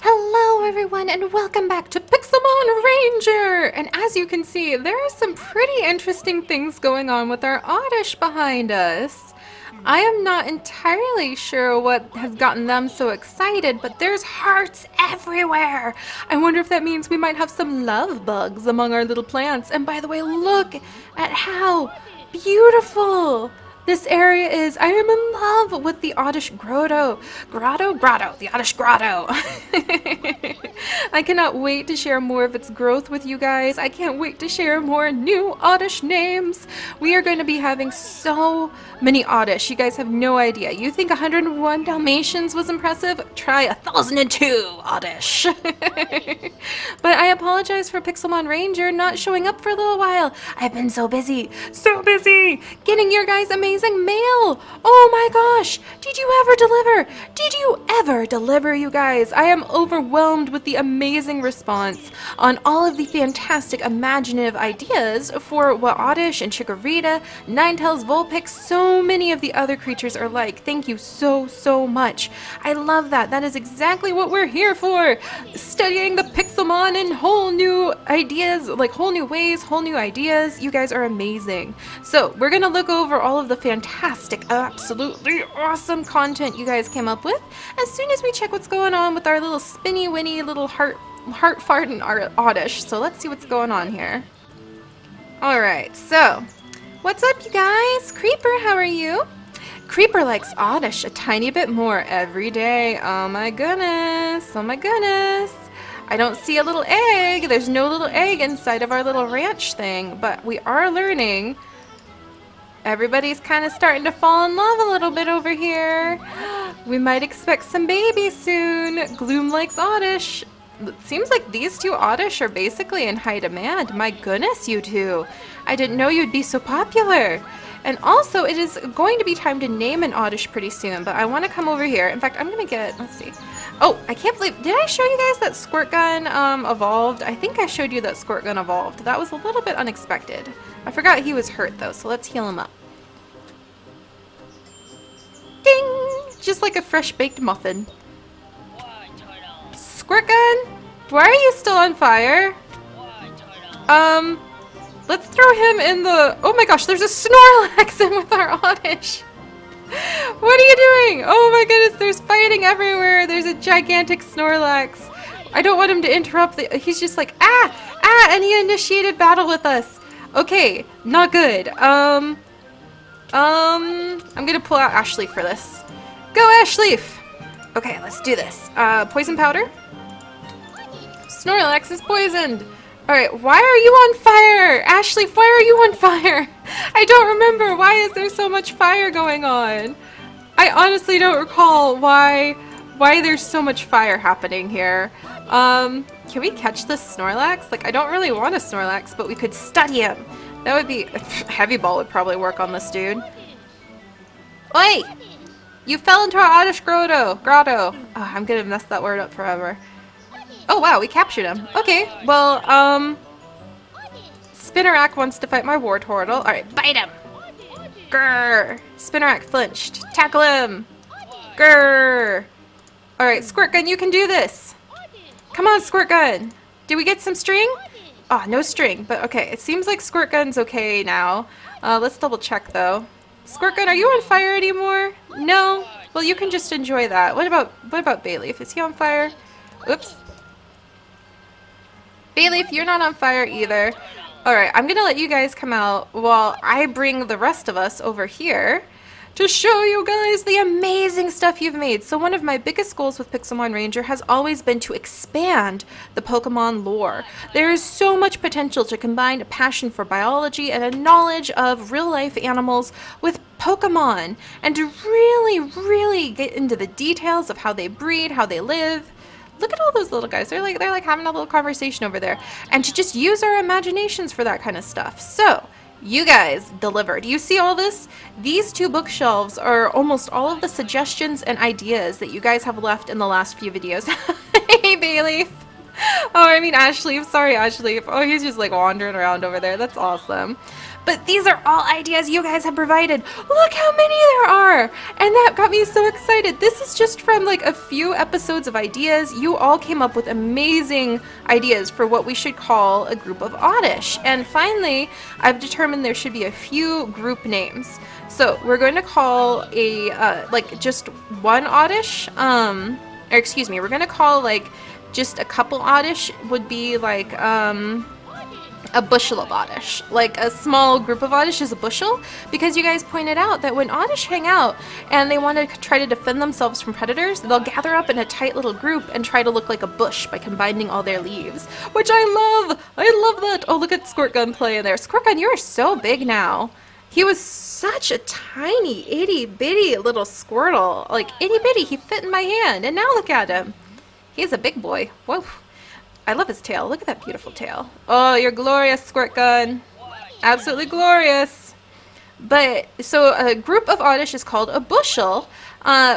Hello everyone and welcome back to Pixelmon Ranger! And as you can see, there are some pretty interesting things going on with our Oddish behind us. I am not entirely sure what has gotten them so excited, but there's hearts everywhere! I wonder if that means we might have some love bugs among our little plants. And by the way, look at how beautiful this area is. I am in love with the Oddish Grotto. The Oddish Grotto. I cannot wait to share more of its growth with you guys. I can't wait to share more new Oddish names. We are going to be having so many Oddish. You guys have no idea. You think 101 Dalmatians was impressive? Try 1,002 Oddish. But I apologize for Pixelmon Ranger not showing up for a little while. I've been so busy getting your guys amazing mail. Oh my gosh, did you ever deliver? Did you ever deliver, you guys? I am overwhelmed with the amazing response on all of the fantastic imaginative ideas for what Oddish and Chikorita, Ninetales, Vulpix, so many of the other creatures are like. Thank you so much. I love that. That is exactly what we're here for. Studying the Pixelmon in whole new ideas, like whole new ways, whole new ideas. You guys are amazing. So we're gonna look over all of the fantastic, absolutely awesome content you guys came up with as soon as we check what's going on with our little spinny winny little heart fart and Oddish. So let's see what's going on here. Alright, so what's up, you guys? Creeper, how are you? Creeper likes Oddish a tiny bit more every day. Oh my goodness, oh my goodness. I don't see a little egg. There's no little egg inside of our little ranch thing, but we are learning. Everybody's kind of starting to fall in love a little bit over here. We might expect some babies soon. Gloom likes Oddish. It seems like these two Oddish are basically in high demand. My goodness, you two. I didn't know you'd be so popular. And also, it is going to be time to name an Oddish pretty soon, but I want to come over here. In fact, I'm going to get, let's see. Oh, I can't believe, did I show you guys that Squirt Gun evolved? I think I showed you that Squirt Gun evolved. That was a little bit unexpected. I forgot he was hurt though, so let's heal him up. Ding! Just like a fresh baked muffin. Squirt Gun? Why are you still on fire? Let's throw him in the... Oh my gosh, there's a Snorlax in with our Oddish. What are you doing? Oh my goodness, there's fighting everywhere. There's a gigantic Snorlax. I don't want him to interrupt the... He's just like, and he initiated battle with us. Okay, not good. I'm gonna pull out Ashleaf for this. Go, Ashleaf! Okay, let's do this. Poison powder. Snorlax is poisoned. Alright, why are you on fire? Ashleaf, why are you on fire? I don't remember. Why is there so much fire going on? I honestly don't recall why there's so much fire happening here. Can we catch this Snorlax? Like, I don't really want a Snorlax, but we could study him. That would be... Heavy Ball would probably work on this dude. Oi! You fell into our Oddish Grotto. Oh, I'm gonna mess that word up forever. Oh wow, we captured him. Okay, well, Spinarak wants to fight my Wartortle. Alright, bite him! Grrr! Spinarak flinched. Tackle him! Grrr! Alright, Squirt Gun, you can do this! Come on, Squirt Gun! Did we get some string? Oh, no string, but okay. It seems like Squirt Gun's okay now. Let's double check though. Squirt Gun, are you on fire anymore? No? Well, you can just enjoy that. What about Bayleaf? Is he on fire? Oops. Bayleaf, you're not on fire either. Alright, I'm gonna let you guys come out while I bring the rest of us over here to show you guys the amazing stuff you've made. So one of my biggest goals with Pixelmon Ranger has always been to expand the Pokemon lore. There is so much potential to combine a passion for biology and a knowledge of real-life animals with Pokemon, and to really get into the details of how they breed, how they live. Look at all those little guys. They're like having a little conversation over there. And to just use our imaginations for that kind of stuff. So, you guys delivered. You see all this? These two bookshelves are almost all of the suggestions and ideas that you guys have left in the last few videos. Hey, Bayleaf. Oh, I mean Ashleaf. Sorry, Ashleaf. Oh, he's just like wandering around over there. That's awesome. But these are all ideas you guys have provided. Look how many there are! And that got me so excited. This is just from like a few episodes of ideas. You all came up with amazing ideas for what we should call a group of Oddish. And finally, I've determined there should be a few group names. So we're going to call a, like just one Oddish, or excuse me, we're going to call like just a couple Oddish would be like, a bushel of Oddish. Like a small group of Oddish is a bushel, because you guys pointed out that when Oddish hang out and they want to try to defend themselves from predators, they'll gather up in a tight little group and try to look like a bush by combining all their leaves, which I love! I love that! Oh, look at Squirtgun playing there. Squirtgun, you are so big now. He was such a tiny, itty-bitty little Squirtle. Like, itty-bitty, he fit in my hand, and now look at him. He's a big boy. Whoa. I love his tail. Look at that beautiful tail. Oh, you're glorious, Squirtgun. Absolutely glorious. But, so a group of Oddish is called a bushel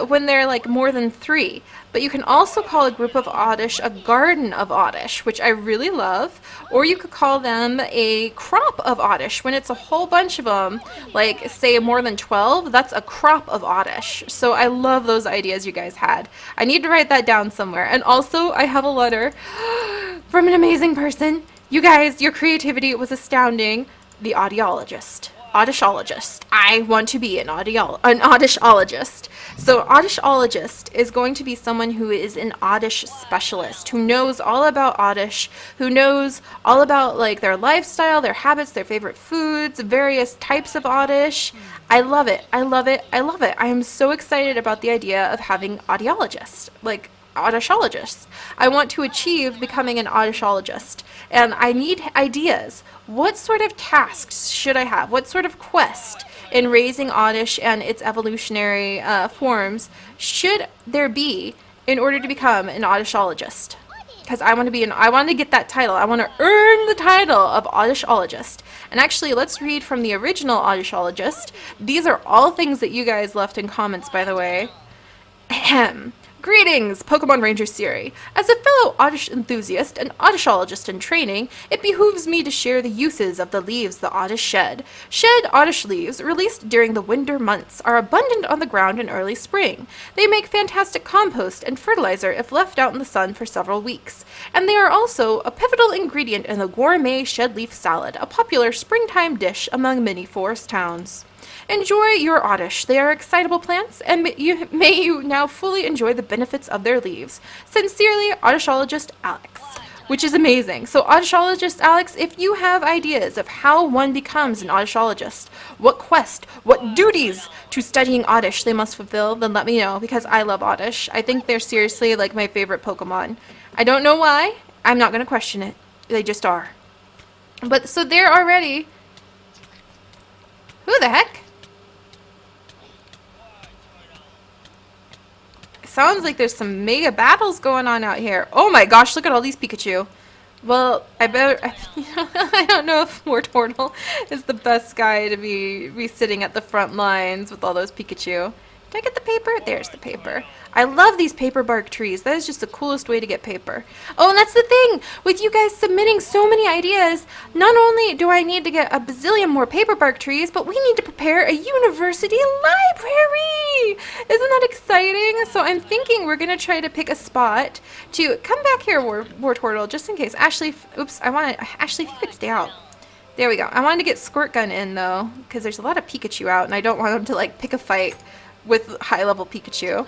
when they're like more than 3. But you can also call a group of Oddish a garden of Oddish, which I really love. Or you could call them a crop of Oddish when it's a whole bunch of them, like say more than 12, that's a crop of Oddish. So I love those ideas you guys had. I need to write that down somewhere. And also I have a letter from an amazing person. You guys, your creativity was astounding. The audiologist. Oddishologist. I want to be an oddishologist. So oddishologist is going to be someone who is an Oddish specialist, who knows all about Oddish, who knows all about like their lifestyle, their habits, their favorite foods, various types of Oddish. I love it. I love it. I love it. I am so excited about the idea of having audiologists, like oddishologists. I want to achieve becoming an oddishologist, and I need ideas. What sort of tasks should I have? What sort of quest in raising Oddish and its evolutionary forms should there be in order to become an oddishologist? Because I want to get that title. I want to earn the title of oddishologist. And actually, let's read from the original oddishologist. These are all things that you guys left in comments, by the way. Ahem. Greetings, Pokemon Ranger Siri. As a fellow Oddish enthusiast and Oddishologist in training, it behooves me to share the uses of the leaves the Oddish shed. Shed Oddish leaves, released during the winter months, are abundant on the ground in early spring. They make fantastic compost and fertilizer if left out in the sun for several weeks. And they are also a pivotal ingredient in the gourmet shed leaf salad, a popular springtime dish among many forest towns. Enjoy your Oddish. They are excitable plants, and may you now fully enjoy the benefits of their leaves. Sincerely, Oddishologist Alex. Which is amazing. So Oddishologist Alex, if you have ideas of how one becomes an Oddishologist, what quest, what duties to studying Oddish they must fulfill, then let me know, because I love Oddish. I think they're seriously like my favorite Pokemon. I don't know why. I'm not going to question it. They just are. But so they're already... Who the heck? Sounds like there's some mega battles going on out here. Oh my gosh, look at all these Pikachu. Well, I don't know if Wartortle is the best guy to be sitting at the front lines with all those Pikachu. Did I get the paper? There's the paper. I love these paper bark trees. That is just the coolest way to get paper. Oh, and that's the thing! With you guys submitting so many ideas, not only do I need to get a bazillion more paper bark trees, but we need to prepare a university library! Isn't that exciting? So I'm thinking we're going to try to pick a spot to... Come back here, Wartortle, just in case. Ashley, oops, Ashley, if you could stay out. There we go. I wanted to get Squirtgun in, though, because there's a lot of Pikachu out, and I don't want him to, like, pick a fight with high-level Pikachu.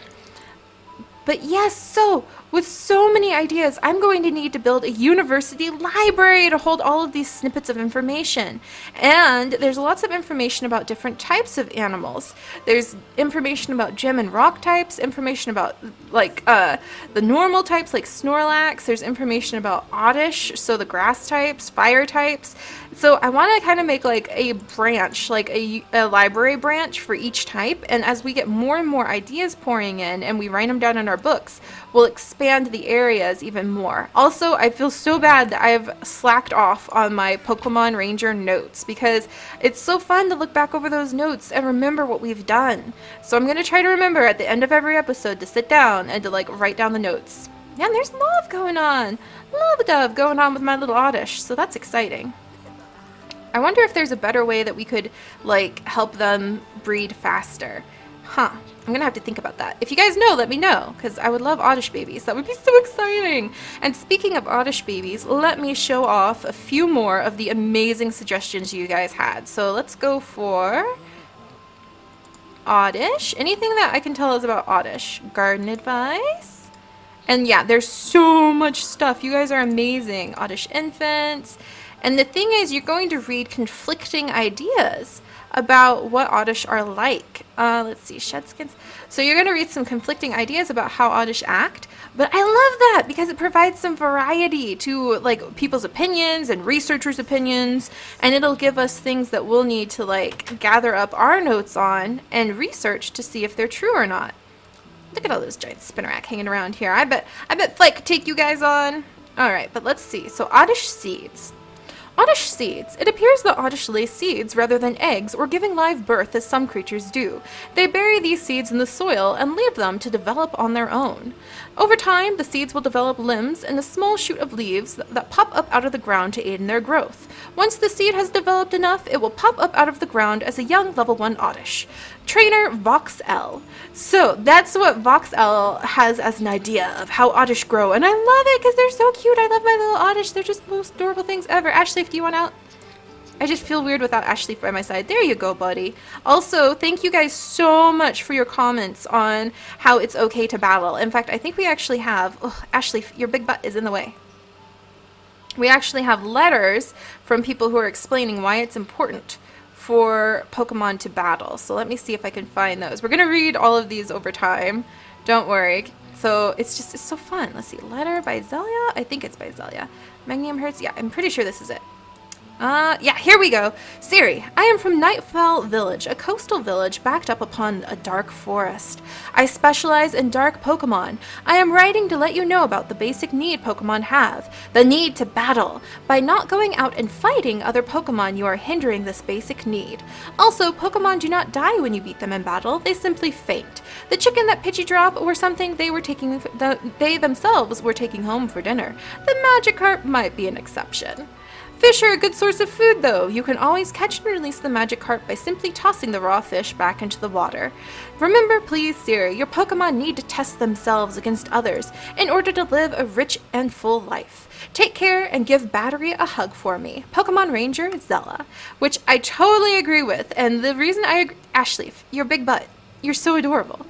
But yes, so with so many ideas, I'm going to need to build a university library to hold all of these snippets of information. And there's lots of information about different types of animals. There's information about gem and rock types, information about like the normal types like Snorlax. There's information about Oddish, so the grass types, fire types. So I want to kind of make like a branch, like a library branch for each type. And as we get more and more ideas pouring in and we write them down in our books, we'll expand the areas even more. Also, I feel so bad that I've slacked off on my Pokemon Ranger notes because it's so fun to look back over those notes and remember what we've done. So I'm going to try to remember at the end of every episode to sit down and to like write down the notes. Yeah, and there's love going on. Love dove going on with my little Oddish, so that's exciting. I wonder if there's a better way that we could, like, help them breed faster. Huh. I'm gonna have to think about that. If you guys know, let me know, because I would love Oddish babies. That would be so exciting. And speaking of Oddish babies, let me show off a few more of the amazing suggestions you guys had. So let's go for Oddish. Anything that I can tell us about Oddish? Garden advice? And yeah, there's so much stuff. You guys are amazing. Oddish infants. And the thing is, you're going to read conflicting ideas about what Oddish are like. Let's see, Shedskins. So you're going to read some conflicting ideas about how Oddish act, but I love that because it provides some variety to like people's opinions and researchers' opinions, and it'll give us things that we'll need to like gather up our notes on and research to see if they're true or not. Look at all those giant spinnerack hanging around here. I bet Flight could take you guys on. All right, but let's see. So Oddish seeds. Oddish seeds. It appears that Oddish lay seeds rather than eggs or giving live birth as some creatures do. They bury these seeds in the soil and leave them to develop on their own. Over time, the seeds will develop limbs and a small shoot of leaves that pop up out of the ground to aid in their growth. Once the seed has developed enough, it will pop up out of the ground as a young level 1 Oddish. Trainer Voxel. So that's what Voxel has as an idea of how Oddish grow, and I love it because they're so cute. I love my little Oddish. They're just the most adorable things ever. Ashley, do you want out? I just feel weird without Ashley by my side. There you go, buddy. Also, thank you guys so much for your comments on how it's okay to battle. In fact, I think we actually have... Oh, Ashley, your big butt is in the way. We actually have letters from people who are explaining why it's important for Pokemon to battle. So let me see if I can find those. We're going to read all of these over time. Don't worry. So it's so fun. Let's see. Letter by Zelia? I think it's by Zelia. Magnum Hertz? Yeah, I'm pretty sure this is it. Yeah, here we go. Siri, I am from Nightfell Village, a coastal village backed up upon a dark forest. I specialize in dark Pokemon. I am writing to let you know about the basic need Pokemon have, the need to battle. By not going out and fighting other Pokemon, you are hindering this basic need. Also, Pokemon do not die when you beat them in battle, they simply faint. The chicken that Pidgeydrop were something they themselves were taking home for dinner. The Magikarp might be an exception. Fish are a good source of food, though. You can always catch and release the Magikarp by simply tossing the raw fish back into the water. Remember, please, Siri, your Pokemon need to test themselves against others in order to live a rich and full life. Take care and give Battery a hug for me. Pokemon Ranger, Zella. Which I totally agree with, and the reason Ashley, your big butt, you're so adorable.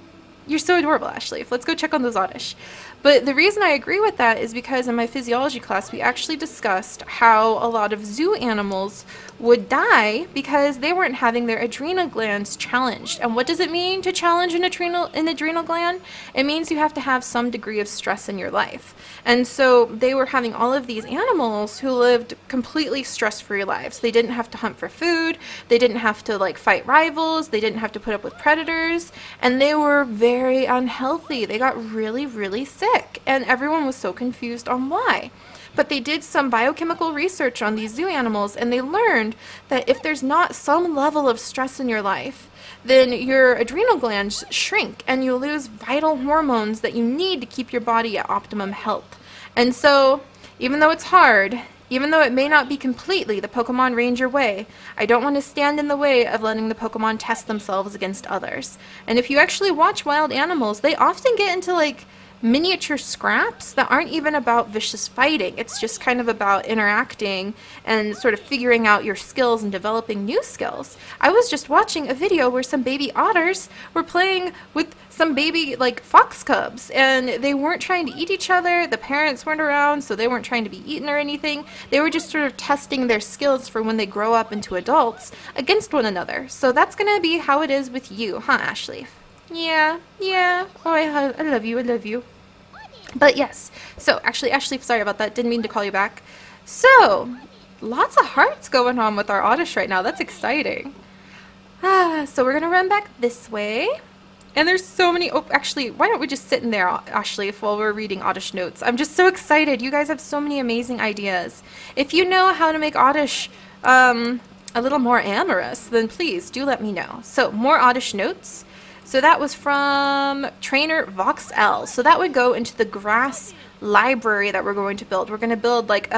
You're so adorable, Ashley. Let's go check on those Oddish. But the reason I agree with that is because in my physiology class, we actually discussed how a lot of zoo animals would die because they weren't having their adrenal glands challenged. And what does it mean to challenge an adrenal gland? It means you have to have some degree of stress in your life. And so they were having all of these animals who lived completely stress-free lives. They didn't have to hunt for food. They didn't have to like fight rivals. They didn't have to put up with predators. And they were very unhealthy. They got really, really sick. And everyone was so confused on why. But they did some biochemical research on these zoo animals, and they learned that if there's not some level of stress in your life, then your adrenal glands shrink and you lose vital hormones that you need to keep your body at optimum health. And so, even though it's hard, even though it may not be completely the Pokemon Ranger way, I don't want to stand in the way of letting the Pokemon test themselves against others. And if you actually watch wild animals, they often get into like miniature scraps that aren't even about vicious fighting. It's just kind of about interacting and sort of figuring out your skills and developing new skills. I was just watching a video where some baby otters were playing with some baby like fox cubs, and they weren't trying to eat each other. The parents weren't around, so they weren't trying to be eaten or anything. They were just sort of testing their skills for when they grow up into adults against one another. So that's gonna be how it is with you, huh, Ashley? Yeah. Oh, I love you. I love you. But yes. So, actually, Ashley, sorry about that. Didn't mean to call you back. So, lots of hearts going on with our Oddish right now. That's exciting. So we're going to run back this way. And there's so many... Oh, actually, why don't we just sit in there, Ashley, while we're reading Oddish notes? I'm just so excited. You guys have so many amazing ideas. If you know how to make Oddish a little more amorous, then please do let me know. So, more Oddish notes. So that was from Trainer Voxel. So that would go into the grass library that we're going to build. We're going to build like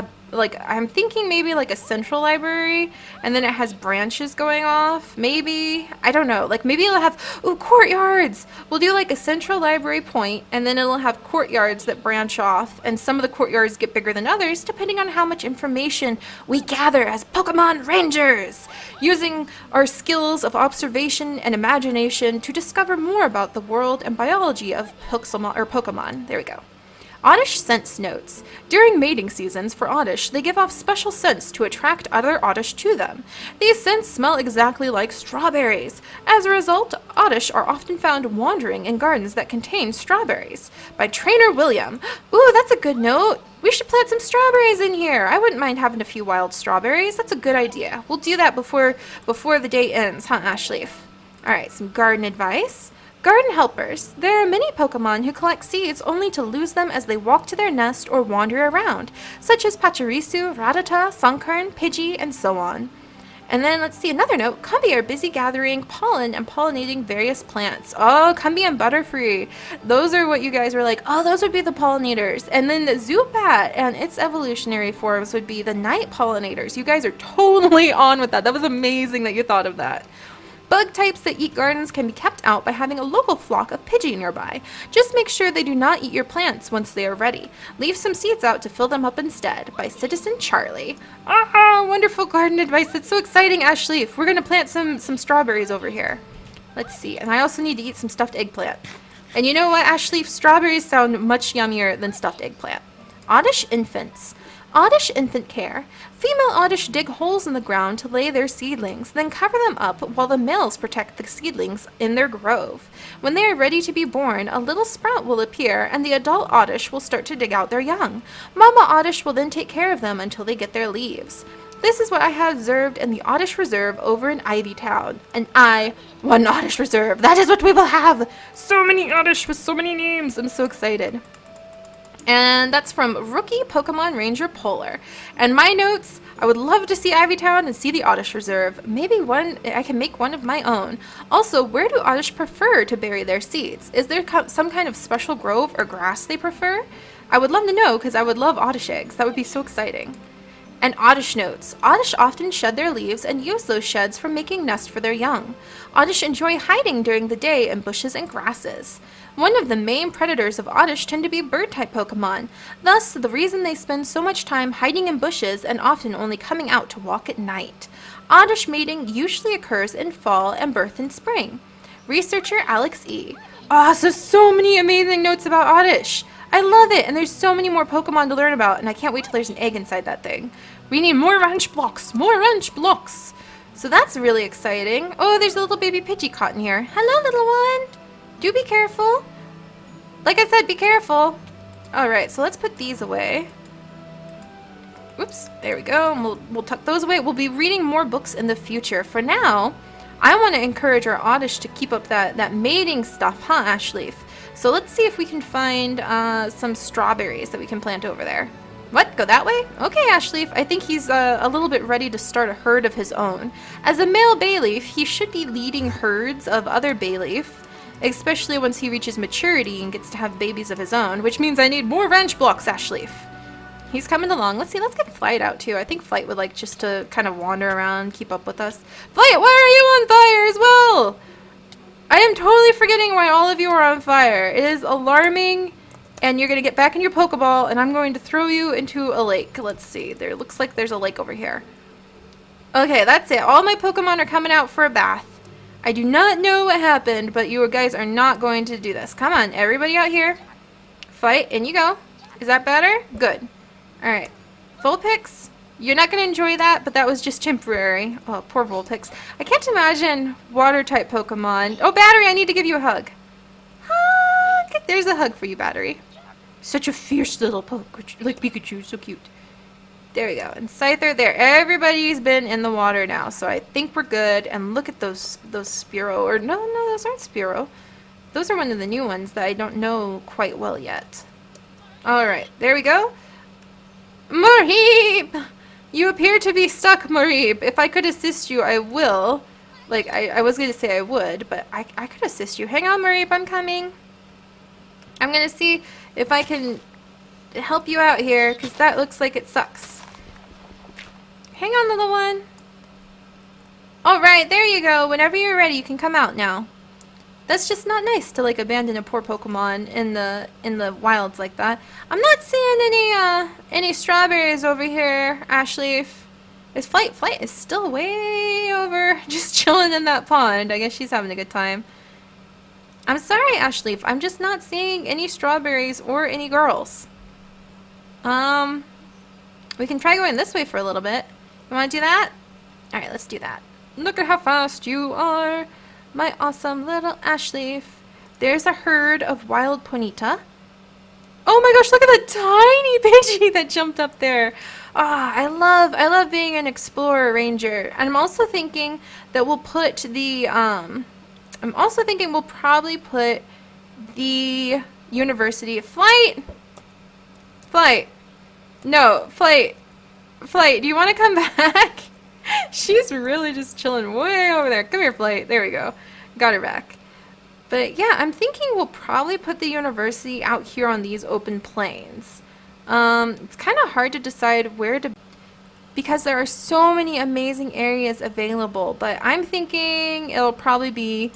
I'm thinking maybe like a central library, and then it has branches going off. Maybe, I don't know, like maybe it'll have, ooh, courtyards. We'll do like a central library point, and then it'll have courtyards that branch off, and some of the courtyards get bigger than others depending on how much information we gather as Pokemon Rangers, using our skills of observation and imagination to discover more about the world and biology of Pokemon. There we go. Oddish Sense Notes. During mating seasons for Oddish, they give off special scents to attract other Oddish to them. These scents smell exactly like strawberries. As a result, Oddish are often found wandering in gardens that contain strawberries. By Trainer William. Ooh, that's a good note. We should plant some strawberries in here. I wouldn't mind having a few wild strawberries. That's a good idea. We'll do that before the day ends, huh, Ashleaf? Alright, some garden advice. Garden helpers. There are many Pokemon who collect seeds only to lose them as they walk to their nest or wander around, such as Pachirisu, Rattata, Sunkern, Pidgey, and so on. And then let's see another note. Combee are busy gathering pollen and pollinating various plants. Oh, Combee and Butterfree. Those are what you guys were like, oh, those would be the pollinators. And then the Zubat and its evolutionary forms would be the night pollinators. You guys are totally on with that. That was amazing that you thought of that. Bug types that eat gardens can be kept out by having a local flock of Pidgey nearby. Just make sure they do not eat your plants once they are ready. Leave some seeds out to fill them up instead. By Citizen Charlie. Ah, wonderful garden advice. That's so exciting, Ashleaf. We're going to plant some strawberries over here. Let's see. And I also need to eat some stuffed eggplant. And you know what, Ashleaf? Strawberries sound much yummier than stuffed eggplant. Oddish Infants. Oddish infant care. Female Oddish dig holes in the ground to lay their seedlings, then cover them up while the males protect the seedlings in their grove. When they are ready to be born, a little sprout will appear and the adult Oddish will start to dig out their young. Mama Oddish will then take care of them until they get their leaves. This is what I have observed in the Oddish Reserve over in Ivy Town. And I want an Oddish Reserve. That is what we will have! So many Oddish with so many names. I'm so excited. And that's from Rookie Pokemon Ranger Polar. And my notes, I would love to see Ivy Town and see the Oddish Reserve. Maybe I can make one of my own. Also, where do Oddish prefer to bury their seeds? Is there some kind of special grove or grass they prefer? I would love to know because I would love Oddish eggs. That would be so exciting. And Oddish notes. Oddish often shed their leaves and use those sheds for making nests for their young. Oddish enjoy hiding during the day in bushes and grasses. One of the main predators of Oddish tend to be bird-type Pokemon, thus the reason they spend so much time hiding in bushes and often only coming out to walk at night. Oddish mating usually occurs in fall and birth in spring. Researcher Alex E. Ah, so many amazing notes about Oddish! I love it, and there's so many more Pokemon to learn about, and I can't wait till there's an egg inside that thing. We need more wrench blocks! More wrench blocks! So that's really exciting. Oh, there's a little baby Pidgey caught in here. Hello, little one! Do be careful. Like I said, be careful. Alright, so let's put these away. Oops, there we go. And we'll tuck those away. We'll be reading more books in the future. For now, I want to encourage our Oddish to keep up that mating stuff, huh, Ashleaf? So let's see if we can find some strawberries that we can plant over there. What? Go that way? Okay, Ashleaf. I think he's a little bit ready to start a herd of his own. As a male Bayleaf, he should be leading herds of other Bayleaf, especially once he reaches maturity and gets to have babies of his own, which means I need more wrench blocks, Ashleaf. He's coming along. Let's see, let's get Flight out too. I think Flight would like just to kind of wander around, keep up with us. Flight, why are you on fire as well? I am totally forgetting why all of you are on fire. It is alarming, and you're going to get back in your Pokeball, and I'm going to throw you into a lake. Let's see, there looks like there's a lake over here. Okay, that's it. All my Pokemon are coming out for a bath. I do not know what happened, but you guys are not going to do this. Come on, everybody out here. Fight, in you go. Is that better? Good. Alright. Vulpix, you're not going to enjoy that, but that was just temporary. Oh, poor Vulpix. I can't imagine water-type Pokemon. Oh, Battery, I need to give you a hug. Hug! There's a hug for you, Battery. Such a fierce little Pokemon. Like Pikachu, so cute. There we go. And Scyther, there. Everybody's been in the water now, so I think we're good. And look at those Spearow. Or no, those aren't Spearow. Those are one of the new ones that I don't know quite well yet. Alright, there we go. Mareep! You appear to be stuck, Mareep. If I could assist you, I will. Like, I was going to say I would, but I could assist you. Hang on, Mareep, I'm coming. I'm going to see if I can help you out here, because that looks like it sucks. Hang on, little one. Alright, there you go. Whenever you're ready, you can come out now. That's just not nice to like abandon a poor Pokemon in the wilds like that. I'm not seeing any strawberries over here, Ashleaf. Is Flight is still way over, just chilling in that pond. I guess she's having a good time. I'm sorry, Ashleaf. I'm just not seeing any strawberries or any girls. We can try going this way for a little bit. You want to do that? All right, let's do that. Look at how fast you are. My awesome little Ashleaf. There's a herd of wild Ponyta. Oh my gosh, look at the tiny Pidgey that jumped up there. Ah, I love being an explorer ranger. And I'm also thinking that we'll put the I'm also thinking we'll probably put the university Flight. No, Flight, do you want to come back? She's really just chilling way over there. Come here, Flight. There we go. Got her back. But yeah, I'm thinking we'll probably put the university out here on these open plains. It's kind of hard to decide where to, because there are so many amazing areas available. But I'm thinking it'll probably be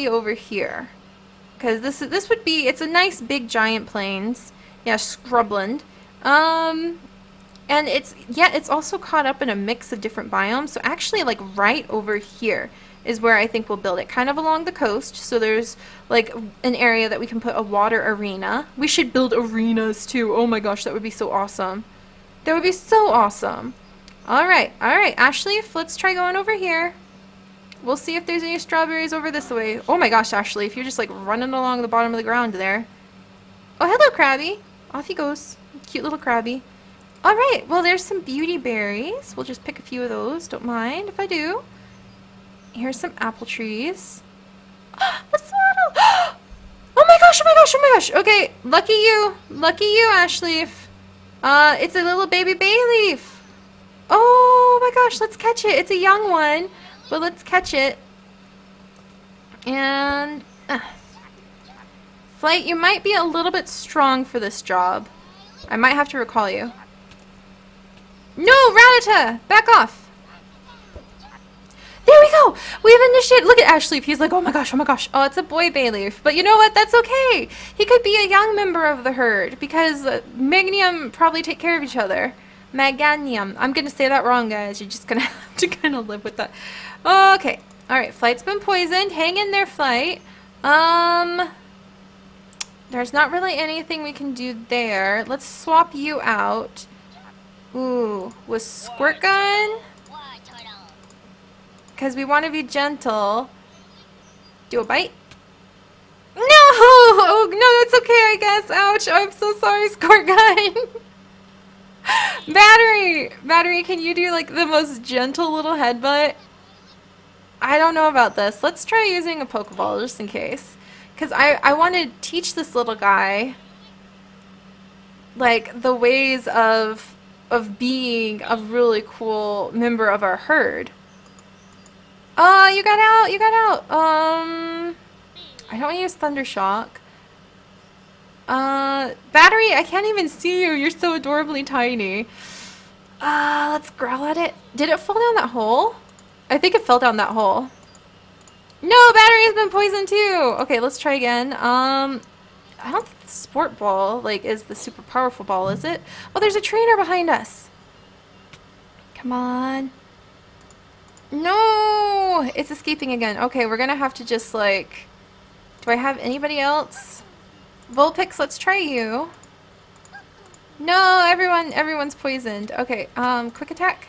over here, because this would be, it's a nice big giant plains. Yeah, scrubland. And it's also caught up in a mix of different biomes. So actually, like right over here is where I think we'll build it, kind of along the coast. So there's like an area that we can put a water arena. We should build arenas too. Oh my gosh, that would be so awesome. That would be so awesome. All right, Ashleaf, let's try going over here. We'll see if there's any strawberries over this way. Oh my gosh, Ashleaf, you're just like running along the bottom of the ground there. Oh, hello, Krabby. Off he goes. Cute little Krabby. Alright, well there's some beauty berries. We'll just pick a few of those. Don't mind if I do. Here's some apple trees. A Swaddle! Oh my gosh, oh my gosh, oh my gosh. Okay, lucky you, Ashleaf. It's a little baby Bayleaf. Oh my gosh, let's catch it. It's a young one, but let's catch it. And Flight, you might be a little bit strong for this job. I might have to recall you. No, Rattata! Back off! There we go! We have initiated. Look at Ashleaf. He's like, oh my gosh, oh my gosh. Oh, it's a boy Bayleaf. But you know what? That's okay. He could be a young member of the herd, because Maganium probably take care of each other. Maganium. I'm going to say that wrong, guys. You're just going to have to kind of live with that. Okay. Alright, Flight's been poisoned. Hang in there, Flight. There's not really anything we can do there. Let's swap you out. Ooh, with Squirt Gun? Because we want to be gentle. Do a bite? No! Oh, no, it's okay, I guess. Ouch, I'm so sorry, Squirt Gun. Battery, can you do like the most gentle little headbutt? I don't know about this. Let's try using a Pokeball just in case. Because I want to teach this little guy like the ways of being a really cool member of our herd. Oh, you got out. I don't want to use Thunder Shock. Battery, I can't even see you. You're so adorably tiny. Let's growl at it. Did it fall down that hole? I think it fell down that hole. No, Battery has been poisoned too. Okay, let's try again. I don't think the Sport Ball like is the super powerful ball, is it? Oh, there's a trainer behind us. Come on. No, it's escaping again. Okay, we're gonna have to just like. Do I have anybody else? Vulpix, let's try you. No, everyone's poisoned. Okay, quick attack.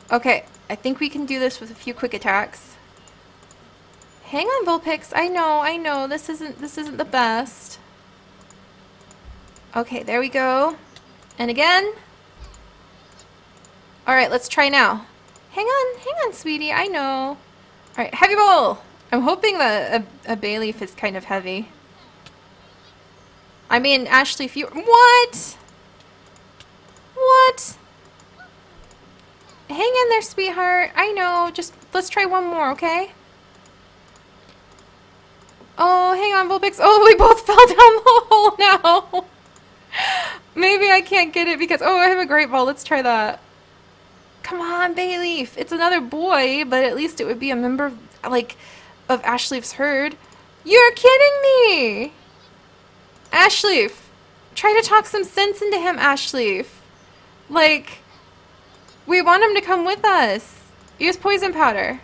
Okay, I think we can do this with a few quick attacks. Hang on, Vulpix. I know. This isn't the best. Okay, there we go. And again. All right, let's try now. Hang on, sweetie. I know. All right, heavy ball. I'm hoping that a Bayleaf is kind of heavy. I mean, Ashley, if you... What? What? Hang in there, sweetheart. I know. Just let's try one more, okay? Oh, hang on, Vulpix. Oh, we both fell down the hole now. Maybe I can't get it because... Oh, I have a great ball. Let's try that. Come on, Bayleaf. It's another boy, but at least it would be a member, like, of Ashleaf's herd. You're kidding me! Ashleaf. Try to talk some sense into him, Ashleaf. Like, we want him to come with us. Use poison powder.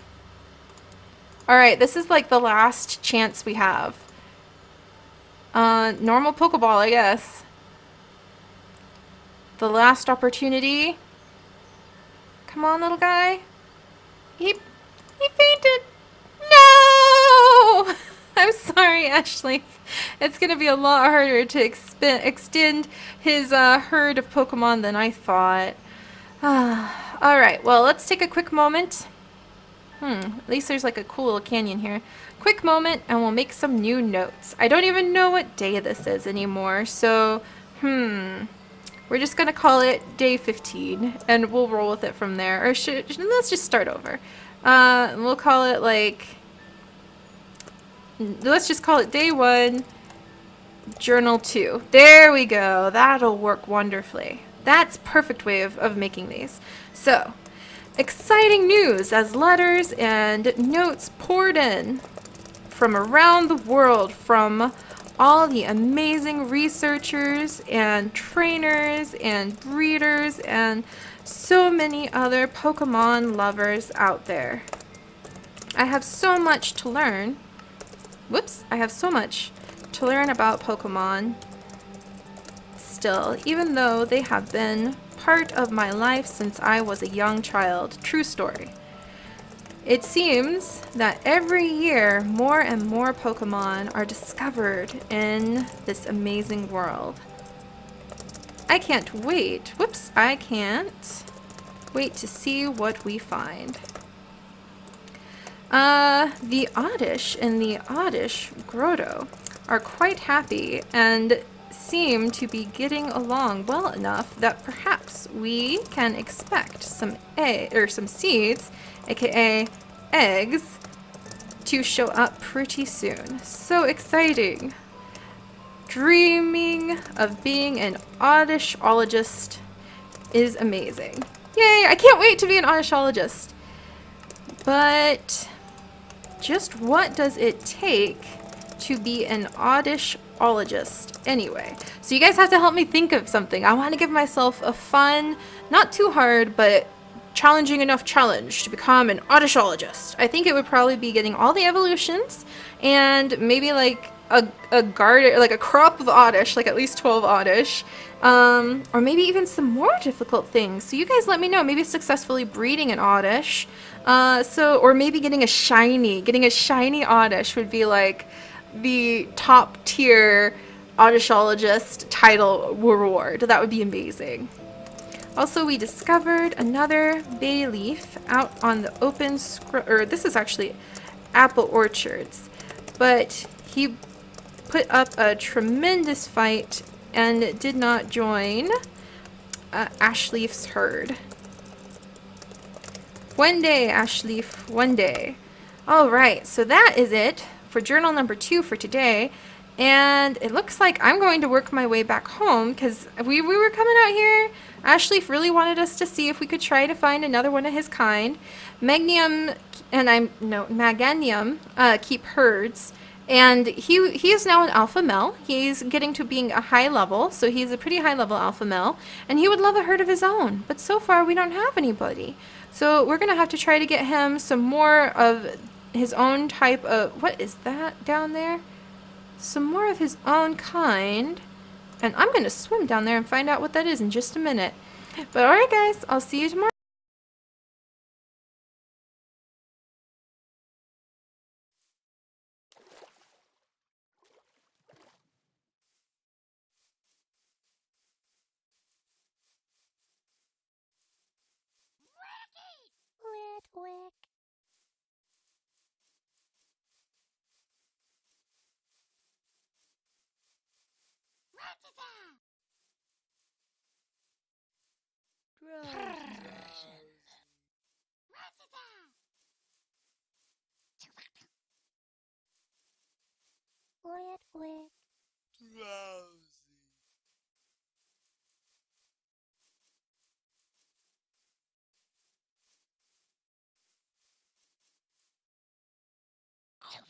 Alright, this is like the last chance we have. Normal Pokeball, I guess. The last opportunity. Come on, little guy. He fainted. No! I'm sorry, Ashley. It's going to be a lot harder to extend his herd of Pokemon than I thought. Alright, well, let's take a quick moment. At least there's like a cool little canyon here. Quick moment, and we'll make some new notes. I don't even know what day this is anymore, so, we're just gonna call it day 15, and we'll roll with it from there. Or let's just start over. We'll call it like, let's just call it day 1, journal 2. There we go. That'll work wonderfully. That's perfect way of making these. So, exciting news as letters and notes poured in from around the world from all the amazing researchers and trainers and breeders and so many other Pokemon lovers out there. I have so much to learn. Whoops, I have so much to learn about Pokemon still, even though they have been part of my life since I was a young child. True story. It seems that every year more and more Pokemon are discovered in this amazing world. I can't wait. Whoops, I can't wait to see what we find. The Oddish and the Oddish Grotto are quite happy and seem to be getting along well enough that perhaps we can expect some seeds, aka eggs, to show up pretty soon. So exciting! Dreaming of being an Oddishologist is amazing. Yay! I can't wait to be an Oddishologist. But just what does it take to be an Oddishologist anyway? So you guys have to help me think of something. I want to give myself a fun, not too hard, but challenging enough challenge to become an Oddishologist. I think it would probably be getting all the evolutions and maybe like a crop of Oddish, like at least 12 Oddish, or maybe even some more difficult things. So you guys let me know. Maybe successfully breeding an Oddish, or maybe getting a shiny Oddish would be like the top tier Oddishologist title reward. That would be amazing. Also, we discovered another Bayleaf out on the open this is actually apple orchards, but he put up a tremendous fight and did not join Ashleaf's herd. One day, Ashleaf, one day. Alright, so that is it for journal number 2 for today. And it looks like I'm going to work my way back home because we were coming out here. Ashleaf really wanted us to see if we could try to find another one of his kind. Maganium keep herds. And he is now an alpha male. He's getting to being a high level, so he's a pretty high level alpha male. And he would love a herd of his own, but so far we don't have anybody. So we're going to have to try to get him some more of his own type of... What is that down there? Some more of his own kind. And I'm going to swim down there and find out what that is in just a minute. But alright guys, I'll see you tomorrow.